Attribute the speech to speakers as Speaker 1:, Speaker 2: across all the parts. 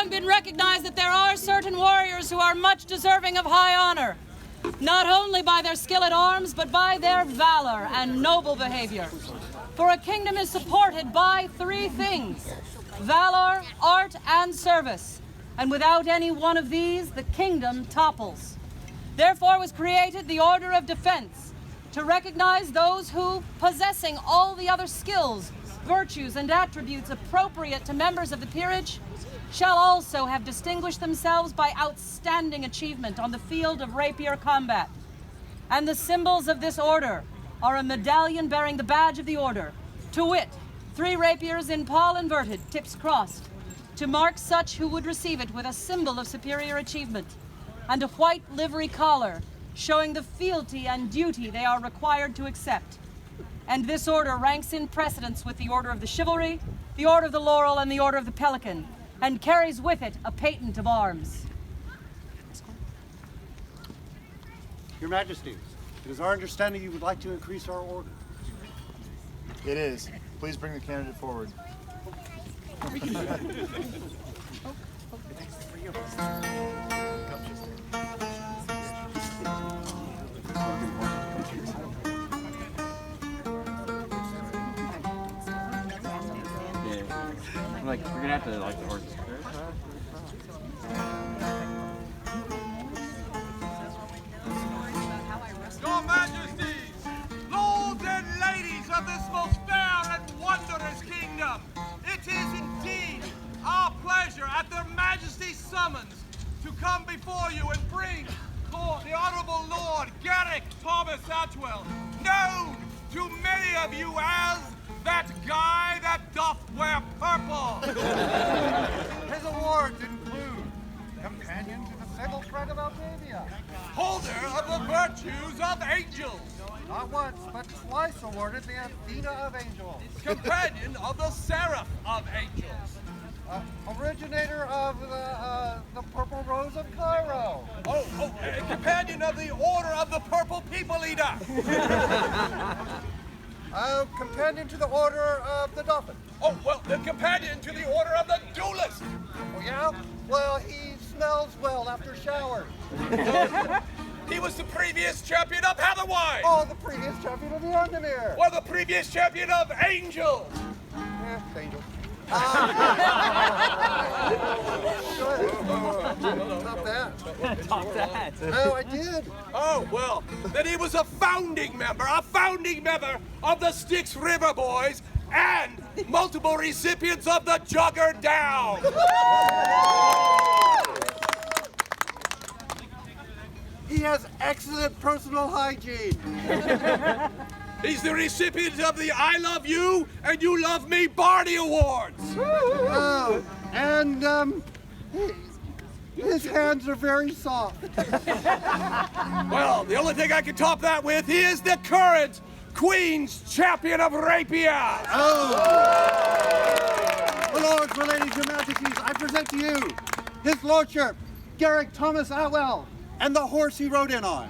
Speaker 1: long been recognized that there are certain warriors who are much deserving of high honor, not only by their skill at arms, but by their valor and noble behavior. For a kingdom is supported by three things: valor, art, and service. And without any one of these, the kingdom topples. Therefore was created the Order of Defense, to recognize those who, possessing all the other skills, virtues, and attributes appropriate to members of the peerage, shall also have distinguished themselves by outstanding achievement on the field of rapier combat. And the symbols of this order are a medallion bearing the badge of the order, to wit, 3 rapiers in pall inverted, tips crossed, to mark such who would receive it with a symbol of superior achievement, and a white livery collar, showing the fealty and duty they are required to accept. And this order ranks in precedence with the Order of the Chivalry, the Order of the Laurel, and the Order of the Pelican, and carries with it a patent of arms.
Speaker 2: Your Majesties, it is our understanding you would like to increase our order.
Speaker 3: It is. Please bring the candidate forward.
Speaker 4: Like, we're gonna have to like the horses.
Speaker 5: Your Majesties, lords and ladies of this most fair and wondrous kingdom, it is indeed our pleasure at their Majesty's summons to come before you and bring forth the Honorable Lord Garrick Thomas Attwell, known to many of you as that guy that doth wear purple.
Speaker 2: His awards include Companion to the Civil Thread of Altavia,
Speaker 5: Holder of the virtues of angels,
Speaker 2: not once but twice awarded the Athena of Angels,
Speaker 5: Companion of the Seraph of Angels,
Speaker 2: originator of the Purple Rose of Cairo,
Speaker 5: Companion of the Order of the Purple People Eater,
Speaker 2: Companion to the Order of the Dolphin.
Speaker 5: The Companion to the Order of the Duelist.
Speaker 2: Oh, yeah? Well, he smells well after showers.
Speaker 5: He was the previous champion of Hathaway.
Speaker 2: Oh, the previous champion of the Undermere.
Speaker 5: Or the previous champion of Angels.
Speaker 2: Angel.
Speaker 5: Top
Speaker 2: that. No, I did.
Speaker 5: Oh, well, then he was a founding member of the Styx River Boys and multiple recipients of the Jugger Down.
Speaker 2: He has excellent personal hygiene.
Speaker 5: He's the recipient of the I Love You and You Love Me Barney Awards.
Speaker 2: Oh, and his hands are very soft.
Speaker 5: Well, the only thing I can top that with is the current Queen's Champion of Rapier.
Speaker 2: Oh! Well, lords, my ladies, your majesties, I present to you his lordship, Garrick Thomas Attwell, and the horse he rode in on.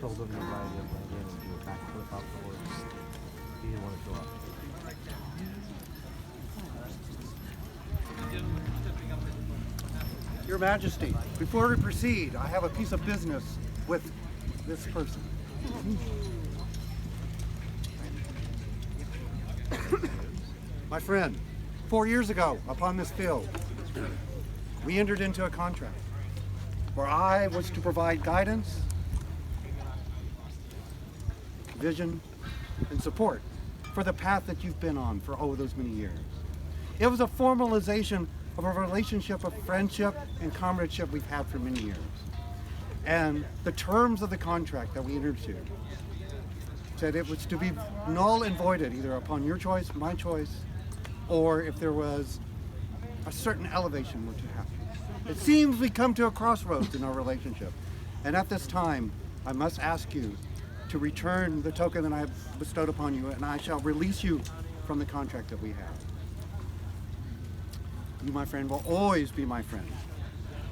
Speaker 6: told him to ride in and do a backflip off the horse. He didn't want to go up.
Speaker 2: Your Majesty, before we proceed, I have a piece of business with this person. My friend, 4 years ago, upon this field, we entered into a contract where I was to provide guidance, vision, and support for the path that you've been on for those many years. It was a formalization of a relationship of friendship and comradeship we've had for many years. And the terms of the contract that we entered into said it was to be null and voided either upon your choice, my choice, or if there was a certain elevation were to happen. It seems we come to a crossroads in our relationship. And at this time, I must ask you to return the token that I have bestowed upon you, and I shall release you from the contract that we have. You, my friend, will always be my friend.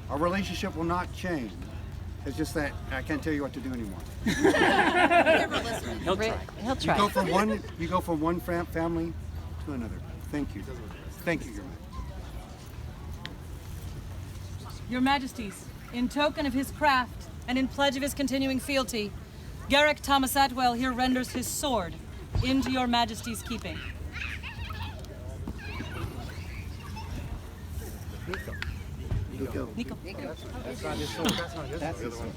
Speaker 2: Our relationship will not change. It's just that I can't tell you what to do anymore.
Speaker 1: He'll try. He'll try.
Speaker 2: You go from one family to another. Thank you. Thank you, Your Majesty.
Speaker 1: Your Majesties, in token of his craft and in pledge of his continuing fealty, Garrick Thomas Attwell here renders his sword into your Majesty's keeping. Nico.
Speaker 6: That's not his sword. That's his sword.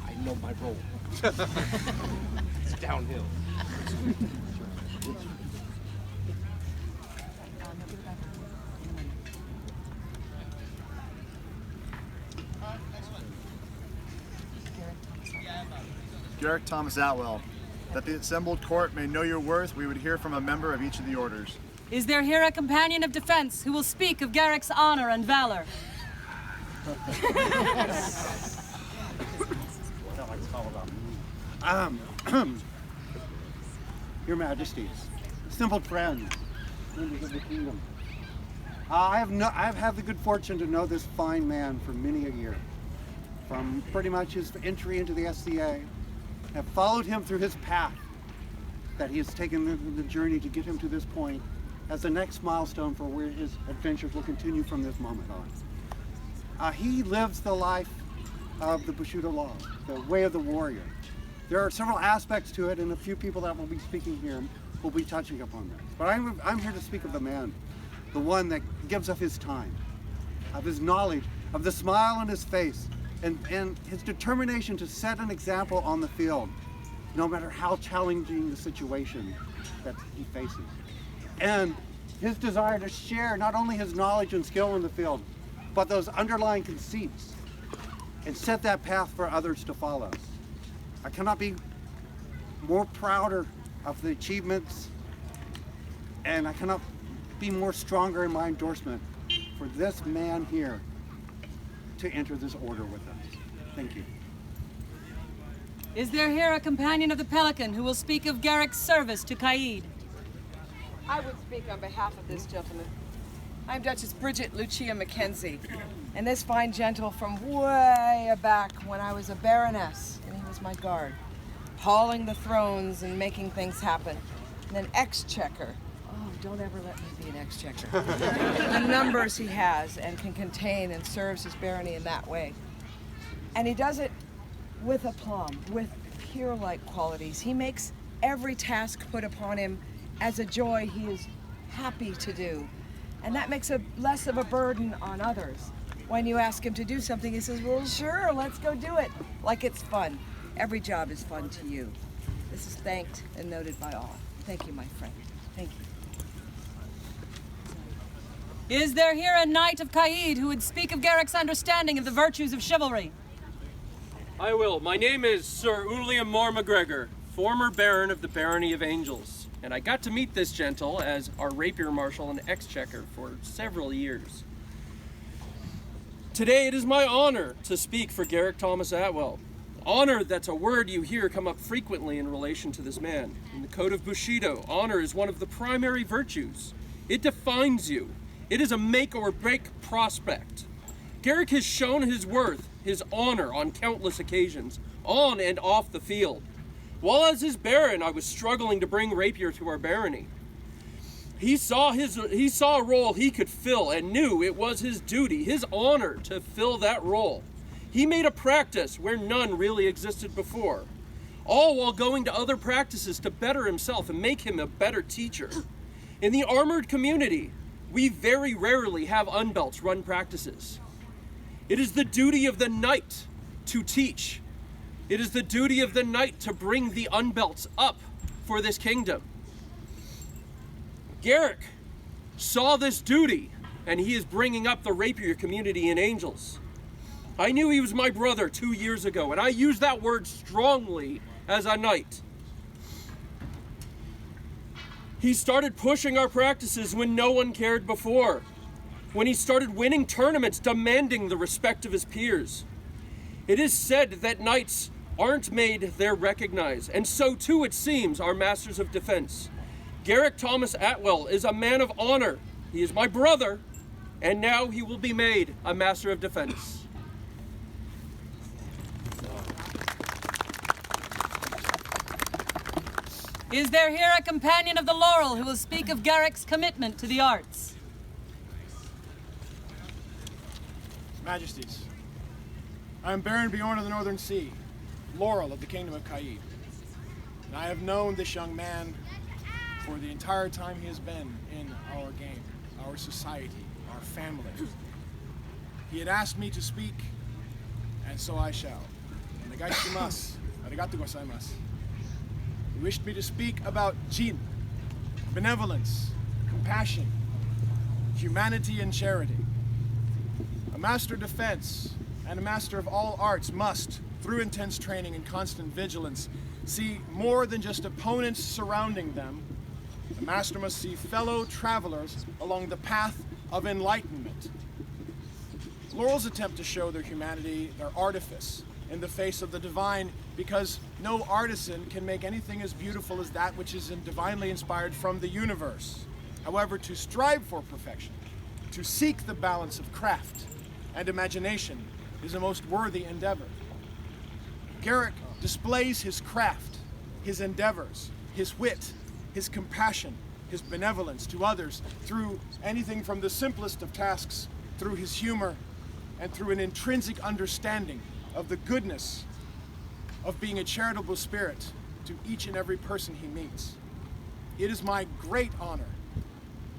Speaker 6: I know my role. It's downhill.
Speaker 3: Garrick Thomas Attwell, that the assembled court may know your worth, we would hear from a member of each of the orders.
Speaker 1: Is there here a companion of defense who will speak of Garrick's honor and valor?
Speaker 2: Your Majesties, assembled friends, members of the kingdom. I've had the good fortune to know this fine man for many a year. From pretty much his entry into the SCA, have followed him through his path that he has taken the journey to get him to this point as the next milestone for where his adventures will continue from this moment on. He lives the life of the Bushido law, the way of the warrior. There are several aspects to it, and a few people that will be speaking here will be touching upon that. But I'm here to speak of the man, the one that gives of his time, of his knowledge, of the smile on his face, and his determination to set an example on the field, no matter how challenging the situation that he faces. And his desire to share not only his knowledge and skill in the field, but those underlying conceits, and set that path for others to follow. I cannot be more prouder of the achievements, and I cannot be more stronger in my endorsement for this man here to enter this order with us. Thank you.
Speaker 1: Is there here a companion of the Pelican who will speak of Garrick's service to Caid?
Speaker 7: I would speak on behalf of this gentleman. I'm Duchess Bridget Lucia Mackenzie, and this fine gentle from way back when I was a baroness, and he was my guard, hauling the thrones and making things happen. And then exchequer. Oh, don't ever let me be an exchequer. The numbers he has and can contain and serves his barony in that way. And he does it with aplomb, with peer-like qualities. He makes every task put upon him as a joy he is happy to do. And that makes less of a burden on others. When you ask him to do something, he says, well, sure, let's go do it. Like it's fun. Every job is fun to you. This is thanked and noted by all. Thank you, my friend. Thank you.
Speaker 1: Is there here a knight of Caid who would speak of Garrick's understanding of the virtues of chivalry?
Speaker 8: I will. My name is Sir Uliam Moore MacGregor, former Baron of the Barony of Angels, and I got to meet this gentle as our rapier marshal and exchequer for several years. Today it is my honor to speak for Garrick Thomas Attwell, Honor, that's a word you hear come up frequently in relation to this man. In the Code of Bushido, honor is one of the primary virtues. It defines you. It is a make or break prospect. Garrick has shown his worth, his honor on countless occasions, on and off the field. While as his baron, I was struggling to bring rapier to our barony. He saw a role he could fill and knew it was his duty, his honor to fill that role. He made a practice where none really existed before, all while going to other practices to better himself and make him a better teacher. In the armored community, we very rarely have unbelts run practices. It is the duty of the knight to teach. It is the duty of the knight to bring the unbelts up for this kingdom. Garrick saw this duty, and he is bringing up the rapier community in Angels. I knew he was my brother 2 years ago, and I use that word strongly as a knight. He started pushing our practices when no one cared before, when he started winning tournaments demanding the respect of his peers. It is said that knights aren't made, they're recognized, and so too it seems our masters of defense. Garrick Thomas Attwell is a man of honor. He is my brother, and now he will be made a master of defense.
Speaker 1: Is there here a companion of the laurel who will speak of Garrick's commitment to the arts?
Speaker 9: Majesties, I am Baron Bjorn of the Northern Sea, Laurel of the Kingdom of Caid. And I have known this young man for the entire time he has been in our game, our society, our family. He had asked me to speak, and so I shall. Onegaishimasu. Arigatou gozaimasu. He wished me to speak about jin, benevolence, compassion, humanity, and charity. A master of defense and a master of all arts must, through intense training and constant vigilance, see more than just opponents surrounding them. A master must see fellow travelers along the path of enlightenment. Laurel's attempt to show their humanity, their artifice, in the face of the divine, because no artisan can make anything as beautiful as that which is divinely inspired from the universe. However, to strive for perfection, to seek the balance of craft and imagination is a most worthy endeavor. Garrick displays his craft, his endeavors, his wit, his compassion, his benevolence to others through anything from the simplest of tasks, through his humor, and through an intrinsic understanding of the goodness of being a charitable spirit to each and every person he meets. It is my great honor,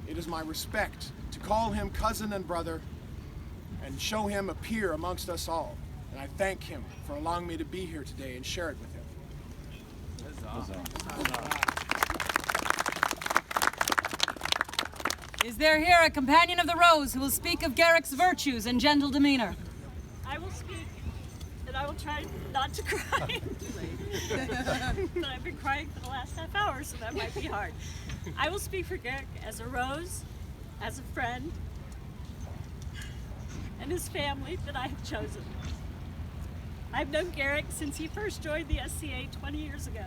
Speaker 9: it is my respect to call him cousin and brother and show him a peer amongst us all. And I thank him for allowing me to be here today and share it with him.
Speaker 1: Is there here a companion of the rose who will speak of Garrick's virtues and gentle demeanor?
Speaker 10: I will speak, and I will try not to cry. But I've been crying for the last half hour, so that might be hard. I will speak for Garrick as a rose, as a friend, and his family that I have chosen. I've known Garrick since he first joined the SCA 20 years ago.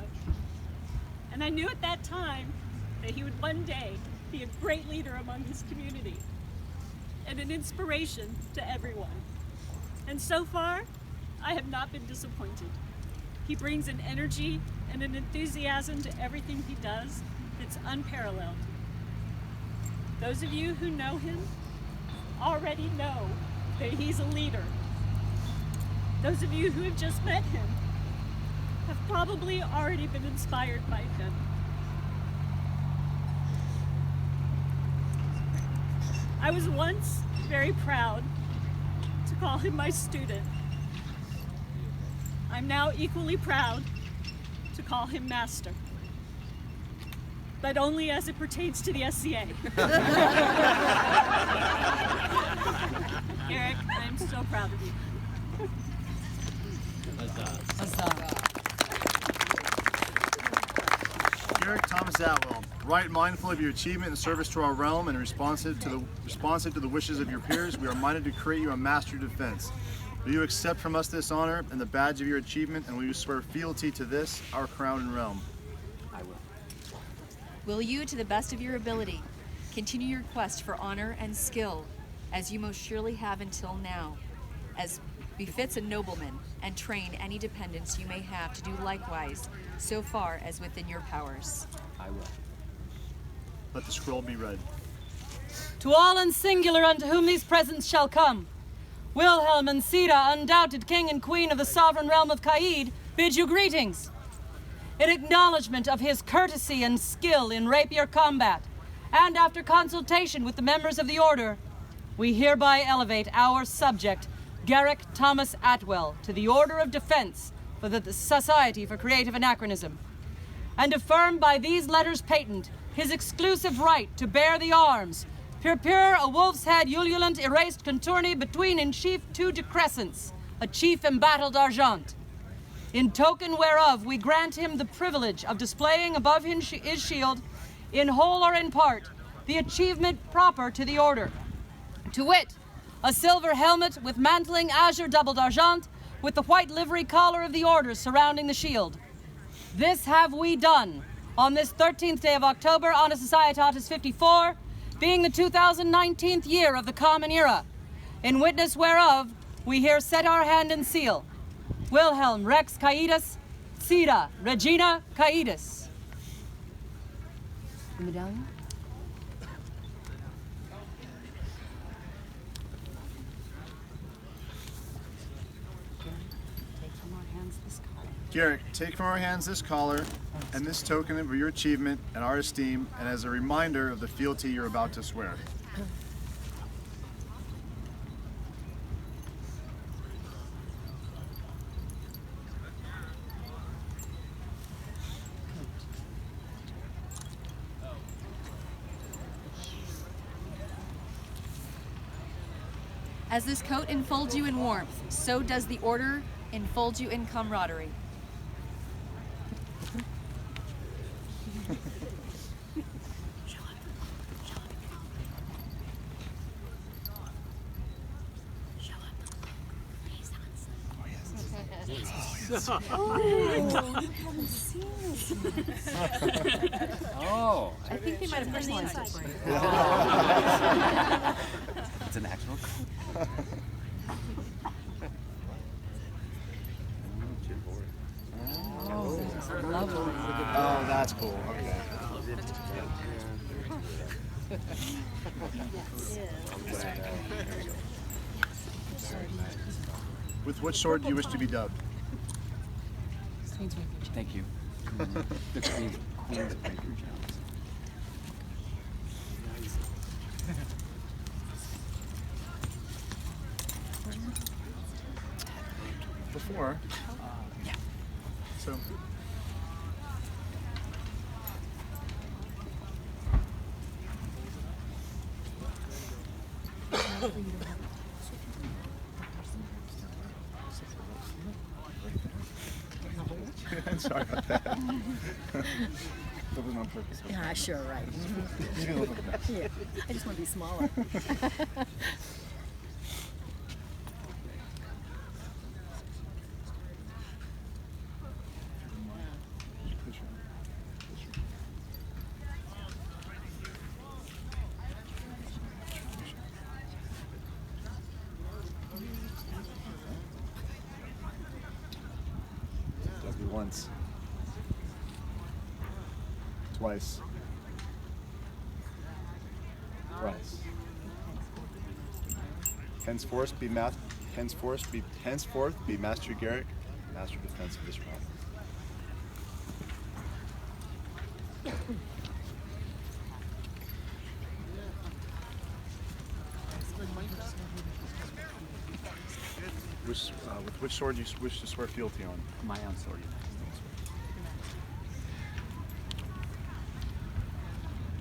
Speaker 10: And I knew at that time that he would one day be a great leader among his community and an inspiration to everyone. And so far, I have not been disappointed. He brings an energy and an enthusiasm to everything he does that's unparalleled. Those of you who know him already know that he's a leader. Those of you who have just met him have probably already been inspired by him. I was once very proud to call him my student. I'm now equally proud to call him master, but only as it pertains to the SCA. Garrick, I'm so proud of you.
Speaker 3: Garrick Thomas Attwell, right mindful of your achievement and service to our realm and responsive to the wishes of your peers, we are minded to create you a master of defense. Will you accept from us this honor and the badge of your achievement, and will you swear fealty to this, our crown and realm?
Speaker 4: I will.
Speaker 11: Will you, to the best of your ability, continue your quest for honor and skill, as you most surely have until now, as befits a nobleman, and train any dependents you may have to do likewise, so far as within your powers?
Speaker 4: I will.
Speaker 3: Let the scroll be read.
Speaker 1: To all and singular unto whom these presents shall come, Wilhelm and Sida, undoubted king and queen of the sovereign realm of Caid, bid you greetings. In acknowledgement of his courtesy and skill in rapier combat, and after consultation with the members of the order, we hereby elevate our subject, Garrick Thomas Attwell, to the Order of Defense for the Society for Creative Anachronism, and affirm by these letters patent his exclusive right to bear the arms, pure a wolf's head ululant erased contourny between in chief two decrescents, a chief embattled argent. In token whereof we grant him the privilege of displaying above his shield, in whole or in part, the achievement proper to the order, to wit, a silver helmet with mantling azure doubled argent, with the white livery collar of the order surrounding the shield. This have we done on this 13th day of October, Anno Societatis 54, being the 2019th year of the Common Era, in witness whereof we here set our hand and seal. Wilhelm Rex Caidus, Sida Regina Caidus. The medallion?
Speaker 3: Garrick, take from our hands this collar and this token of your achievement and our esteem, and as a reminder of the fealty you're about to swear.
Speaker 11: As this coat enfolds you in warmth, so does the order enfold you in camaraderie.
Speaker 4: Oh.
Speaker 11: I think they might have personalized it for you.
Speaker 4: It's an actual.
Speaker 3: Oh, that's cool. Okay. With which sword do you wish to be dubbed?
Speaker 4: Thank you. The Queen's Rapier Jones.
Speaker 3: Before.
Speaker 4: Yeah.
Speaker 3: So. Sorry about that. That wasn't on purpose.
Speaker 12: Yeah, sure, right.
Speaker 3: You didn't look like that.
Speaker 12: Yeah, I just want to be smaller.
Speaker 3: Once. Twice. Thrice. Henceforth be Master Garrick, Master Defense of this realm. With which sword do you wish to swear fealty on?
Speaker 4: My own sword.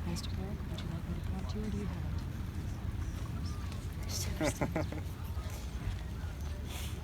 Speaker 12: Master Garrick, would you like me to prompt you, or do you have it?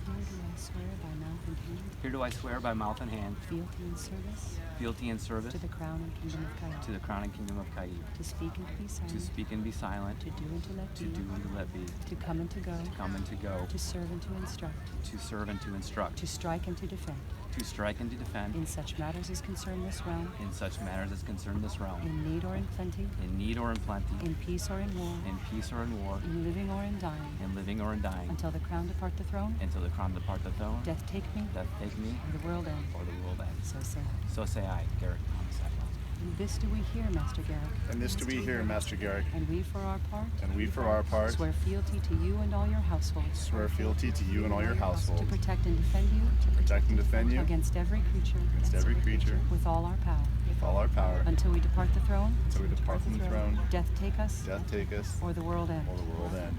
Speaker 12: Where do I swear by mouth and hand.
Speaker 4: Here do I swear by mouth and hand.
Speaker 12: Fealty and service.
Speaker 4: Fealty and service.
Speaker 12: To the crown and kingdom of Caid.
Speaker 4: To the crown and kingdom of Caid.
Speaker 12: To speak and to be silent.
Speaker 4: To speak and be silent.
Speaker 12: To do and to let
Speaker 4: To
Speaker 12: be.
Speaker 4: do and to let be.
Speaker 12: To come and to go.
Speaker 4: To come and to go.
Speaker 12: To serve and to instruct.
Speaker 4: To serve and to instruct.
Speaker 12: To strike and to defend.
Speaker 4: To strike and to defend.
Speaker 12: In such matters as concern this realm.
Speaker 4: In such matters as concern this realm.
Speaker 12: In need or in plenty.
Speaker 4: In need or in plenty.
Speaker 12: In peace or in war.
Speaker 4: In peace or in war.
Speaker 12: In living or in dying.
Speaker 4: In living or in dying.
Speaker 12: Until the crown depart the throne.
Speaker 4: Until the crown depart the throne.
Speaker 12: Death take me.
Speaker 4: Death take me.
Speaker 12: Or the world end.
Speaker 4: Or the world end.
Speaker 12: So say I.
Speaker 4: So say I, Garrick Thomas Attwell.
Speaker 12: And this do we hear, Master Garrick.
Speaker 3: And this do we hear, Master Garrick.
Speaker 12: And we for our part.
Speaker 3: And we for our part.
Speaker 12: Swear fealty to you and all your household.
Speaker 3: Swear fealty to you and all your household.
Speaker 12: To protect and defend you.
Speaker 3: To protect and defend you.
Speaker 12: Against every creature.
Speaker 3: Against every creature.
Speaker 12: With all our power.
Speaker 3: With all our power.
Speaker 12: Until we depart the throne.
Speaker 3: Until we depart from the throne.
Speaker 12: Death take us.
Speaker 3: Death take us.
Speaker 12: Or the world end.
Speaker 3: Or the world end.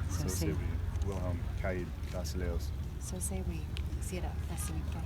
Speaker 12: So say
Speaker 3: we. Wilhelm Caid Basileus.
Speaker 11: So say we. Sira, así we pray.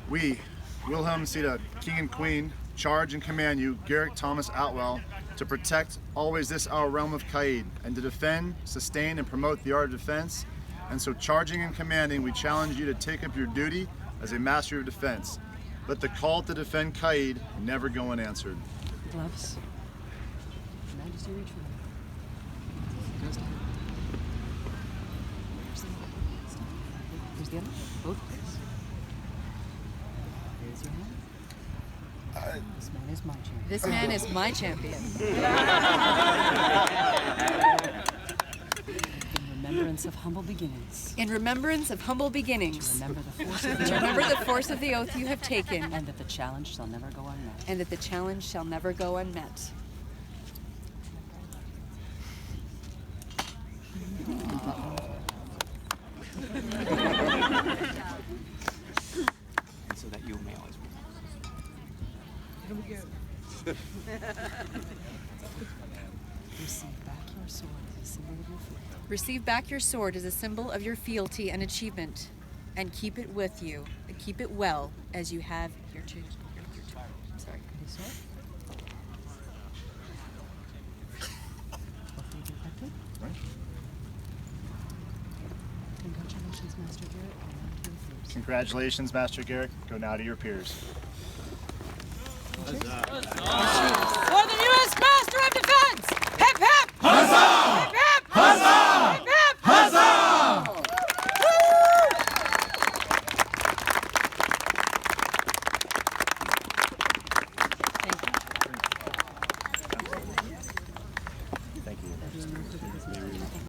Speaker 3: We, Wilhelm Sida, King and Queen, charge and command you, Garrick Thomas Attwell, to protect always this our realm of Caid, and to defend, sustain, and promote the art of defense. And so charging and commanding, we challenge you to take up your duty as a master of defense. Let the call to defend Caid never go unanswered.
Speaker 12: Gloves. Your Majesty, reach for them. Here's the other. Both ways. Raise your hand. This man is my champion.
Speaker 11: This man is my champion.
Speaker 12: In remembrance of humble beginnings.
Speaker 11: In remembrance of humble beginnings.
Speaker 12: To remember the force of
Speaker 11: To remember the force of the oath you have taken.
Speaker 12: And that the challenge shall never go unmet.
Speaker 11: And that the challenge shall never go unmet.
Speaker 4: And so that you may always be.
Speaker 12: Here we go. Receive back your sword as a symbol of your fealty.
Speaker 11: Receive back your sword as a symbol of your fealty and achievement, and keep it with you, and keep it well as you have your sorry.
Speaker 12: Ready, sword? Hopefully you're effective.
Speaker 3: Right.
Speaker 12: Congratulations, Master Garrick. Go now to your peers.
Speaker 3: Congratulations, Master Garrick. Go now to your peers.
Speaker 1: For the newest Master of Defense!